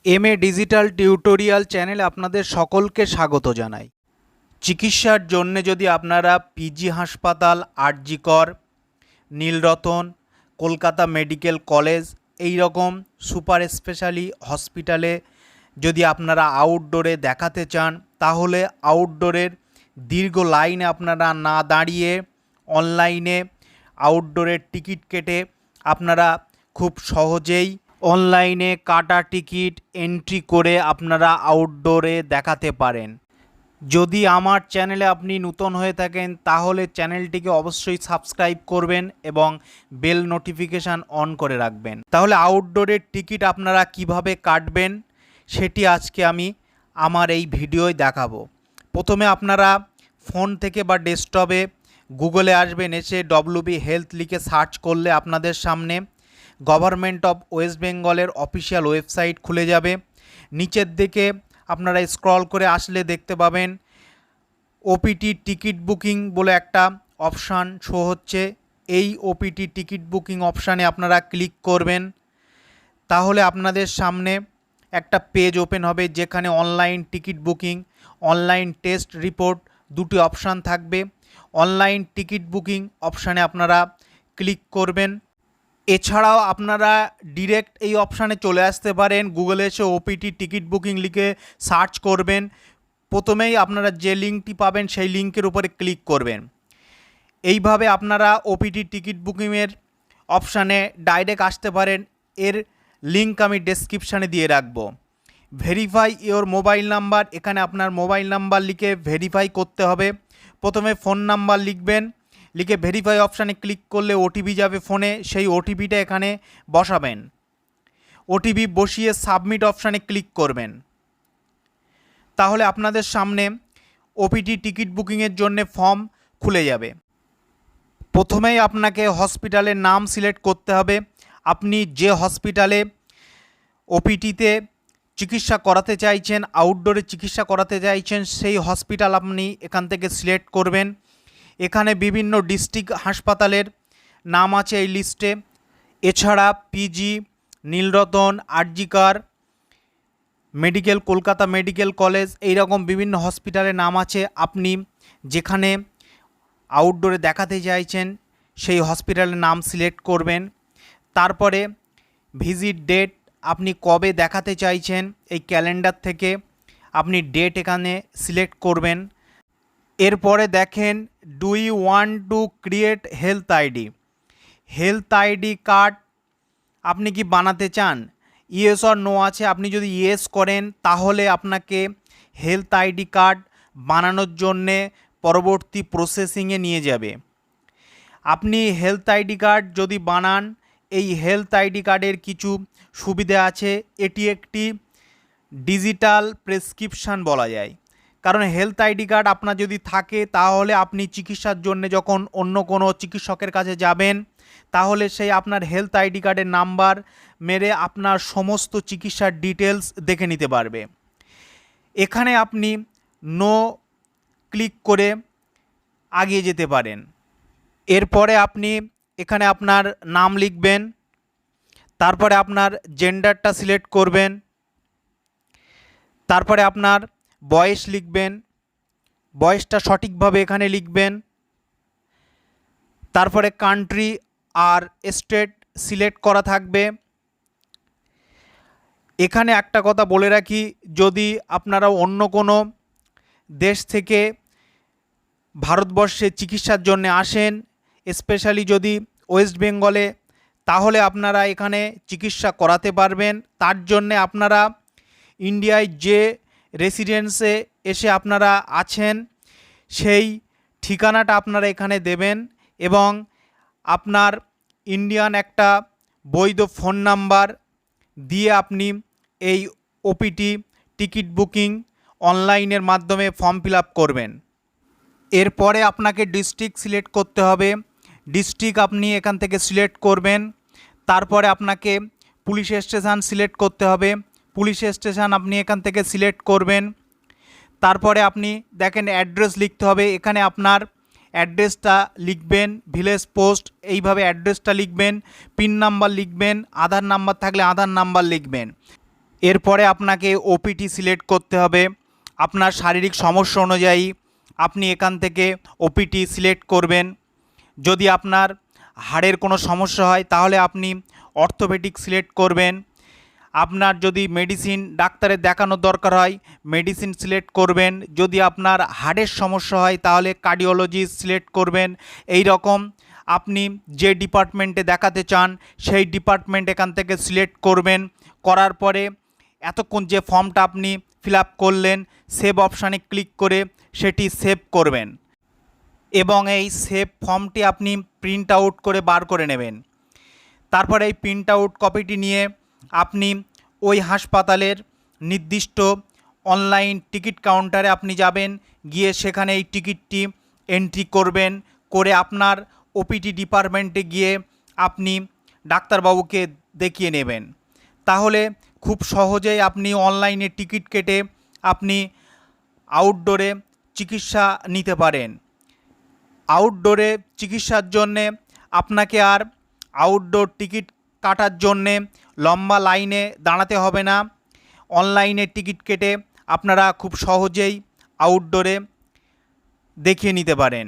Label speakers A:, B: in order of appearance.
A: MA digital tutorial চ্যানেলে আপনাদের সকলকে স্বাগত জানাই। চিকিৎসার জন্য যদি আপনারা পিজি হাসপাতাল, আরজি কর, নীলরতন, কলকাতা মেডিকেল কলেজ এই রকম সুপার স্পেশালি হসপিটালে যদি আপনারা আউটডোরে দেখাতে চান, তাহলে আউটডোরের দীর্ঘ লাইনে আপনারা না দাঁড়িয়ে অনলাইনে আউটডোরের টিকিট কেটে আপনারা খুব সহজেই অনলাইনে কাটা টিকিট এন্ট্রি করে আপনারা আউটডোরে দেখাতে পারেন। যদি আমার চ্যানেলে আপনি নতুন হয়ে থাকেন তাহলে চ্যানেলটিকে অবশ্যই সাবস্ক্রাইব করবেন এবং বেল নোটিফিকেশান অন করে রাখবেন। তাহলে আউটডোরের টিকিট আপনারা কিভাবে কাটবেন সেটি আজকে আমি আমার এই ভিডিওয় দেখাবো। প্রথমে আপনারা ফোন থেকে বা ডেস্কটপে গুগলে আসবেন, এসে WB হেলথ লিখে সার্চ করলে আপনাদের সামনে গভর্নমেন্ট অফ ওয়েস্ট বেঙ্গলের অফিসিয়াল ওয়েবসাইট খুলে যাবে। নিচের দিকে আপনারা স্ক্রল করে আসলে দেখতে পাবেন ওপিটি টিকিট বুকিং বলে একটা অপশান শো হচ্ছে। এই ওপিটি টিকিট বুকিং অপশানে আপনারা ক্লিক করবেন। তাহলে আপনাদের সামনে একটা পেজ ওপেন হবে যেখানে online ticket booking, online test report দুটি অপশান থাকবে। অনলাইন টিকিট বুকিং অপশানে আপনারা ক্লিক করবেন। এছাড়াও আপনারা ডিরেক্ট এই অপশানে চলে আসতে পারেন। গুগলে এসে ওপিটি টিকিট বুকিং লিখে সার্চ করবেন। প্রথমেই আপনারা যে লিঙ্কটি পাবেন সেই লিঙ্কের উপরে ক্লিক করবেন। এইভাবে আপনারা ওপিটি টিকিট বুকিংয়ের অপশানে ডাইরেক্ট আসতে পারেন। এর লিঙ্ক আমি ডেসক্রিপশানে দিয়ে রাখবো। ভেরিফাই ইওর মোবাইল নাম্বার, এখানে আপনার মোবাইল নাম্বার লিখে ভেরিফাই করতে হবে। প্রথমে ফোন নাম্বার লিখবেন, লিখে ভেরিফাই অপশানে ক্লিক করলে ওটিপি যাবে ফোনে, সেই ওটিপিটা এখানে বসাবেন। ওটিপি বসিয়ে সাবমিট অপশানে ক্লিক করবেন। তাহলে আপনাদের সামনে ওপিটি টিকিট বুকিংয়ের জন্য ফর্ম খুলে যাবে। প্রথমেই আপনাকে হসপিটালের নাম সিলেক্ট করতে হবে। আপনি যে হসপিটালে ওপিটিতে চিকিৎসা করাতে চাইছেন, আউটডোরে চিকিৎসা করাতে চাইছেন, সেই হসপিটাল আপনি এখান থেকে সিলেক্ট করবেন। এখানে বিভিন্ন ডিস্ট্রিক্ট হাসপাতালের নাম আছে এই লিস্টে। এছাড়া পিজি, নীলরতন, আরজি কর, মেডিকেল, কলকাতা মেডিকেল কলেজ এই রকম বিভিন্ন হসপিটালের নাম আছে। আপনি যেখানে আউটডোরে দেখাতে চাইছেন সেই হসপিটালের নাম সিলেক্ট করবেন। তারপরে ভিজিট ডেট, আপনি কবে দেখাতে চাইছেন এই ক্যালেন্ডার থেকে আপনি ডেট এখানে সিলেক্ট করবেন। এরপরে দেখেন do you want to create health ID, health ID card আপনি কি বানাতে চান? ইয়েস অর নো আছে। আপনি যদি ইয়েস করেন তাহলে আপনাকে হেলথ আইডি কার্ড বানানোর জন্যে পরবর্তী প্রসেসিংয়ে নিয়ে যাবে। আপনি হেলথ আইডি কার্ড যদি বানান, এই হেলথ আইডি কার্ডের কিছু সুবিধা আছে। এটি একটি ডিজিটাল প্রেসক্রিপশান বলা যায়। কারণ হেলথ আইডি কার্ড আপনার যদি থাকে তাহলে আপনি চিকিৎসার জন্য যখন অন্য কোনো চিকিৎসকের কাছে যাবেন তাহলে সেই আপনার হেলথ আইডি কার্ডের নাম্বার মেরে আপনার সমস্ত চিকিৎসার ডিটেলস দেখে নিতে পারবে। এখানে আপনি নো ক্লিক করে এগিয়ে যেতে পারেন। এরপরে আপনি এখানে আপনার নাম লিখবেন, তারপরে আপনার জেন্ডারটা সিলেক্ট করবেন, তারপরে আপনার বয়স লিখবেন, বয়সটা সঠিকভাবে এখানে লিখবেন। তারপরে কান্ট্রি আর স্টেট সিলেক্ট করা থাকবে। এখানে একটা কথা বলে রাখি, যদি আপনারা অন্য কোনো দেশ থেকে ভারতবর্ষে চিকিৎসার জন্য আসেন, স্পেশালি যদি ওয়েস্ট বেঙ্গলে, তাহলে আপনারা এখানে চিকিৎসা করাতে পারবেন। তার জন্যে আপনারা ইন্ডিয়ায় যে রেসিডেন্সে এসে আপনারা আছেন সেই ঠিকানাটা আপনারা এখানে দেবেন এবং আপনার ইন্ডিয়ান একটা বৈধ ফোন নাম্বার দিয়ে আপনি এই ওপিটি টিকিট বুকিং অনলাইনের মাধ্যমে ফর্ম ফিল আপ করবেন। এরপরে আপনাকে ডিস্ট্রিক্ট সিলেক্ট করতে হবে। ডিস্ট্রিক্ট আপনি এখান থেকে সিলেক্ট করবেন। তারপরে আপনাকে পুলিশ স্টেশন সিলেক্ট করতে হবে। পুলিশ স্টেশন আপনি এখান থেকে সিলেক্ট করবেন। তারপরে আপনি দেখেন অ্যাড্রেস লিখতে হবে। এখানে আপনার অ্যাড্রেসটা লিখবেন, ভিলেজ পোস্ট এইভাবে অ্যাড্রেসটা লিখবেন, পিন নাম্বার লিখবেন, আধার নাম্বার থাকলে আধার নাম্বার লিখবেন। এরপরে আপনাকে ওপিটি সিলেক্ট করতে হবে। আপনার শারীরিক সমস্যা অনুযায়ী আপনি এখান থেকে ওপিটি সিলেক্ট করবেন। যদি আপনার হাড়ের কোনো সমস্যা হয় তাহলে আপনি অর্থোপেডিক সিলেক্ট করবেন। আপনার যদি মেডিসিন ডাক্তারের দেখানোর দরকার হয় মেডিসিন সিলেক্ট করবেন। যদি আপনার হার্টের সমস্যা হয় তাহলে কার্ডিওলজিস্ট সিলেক্ট করবেন। এই রকম আপনি যে ডিপার্টমেন্টে দেখাতে চান সেই ডিপার্টমেন্ট এখান থেকে সিলেক্ট করবেন। করার পরে এতক্ষণ যে ফর্মটা আপনি ফিল আপ করলেন সেভ অপশানে ক্লিক করে সেটি সেভ করবেন এবং এই সেভ ফর্মটি আপনি প্রিন্ট আউট করে বার করে নেবেন। তারপরে এই প্রিন্ট আউট কপিটি নিয়ে আপনি ওই হাসপাতালের নির্দিষ্ট অনলাইন টিকিট কাউন্টারে আপনি যাবেন, গিয়ে সেখানে এই টিকিটটি এন্ট্রি করবেন, করে আপনার ওপিটি ডিপার্টমেন্টে গিয়ে আপনি ডাক্তারবাবুকে দেখিয়ে নেবেন। তাহলে খুব সহজেই আপনি অনলাইনে টিকিট কেটে আপনি আউটডোরে চিকিৎসা নিতে পারেন। আউটডোরে চিকিৎসার জন্যে আপনাকে আর আউটডোর টিকিট কাটার জন্যে লম্বা লাইনে দাঁড়াতে হবে না। অনলাইনে টিকিট কেটে আপনারা খুব সহজেই আউটডোরে দেখিয়ে নিতে পারেন।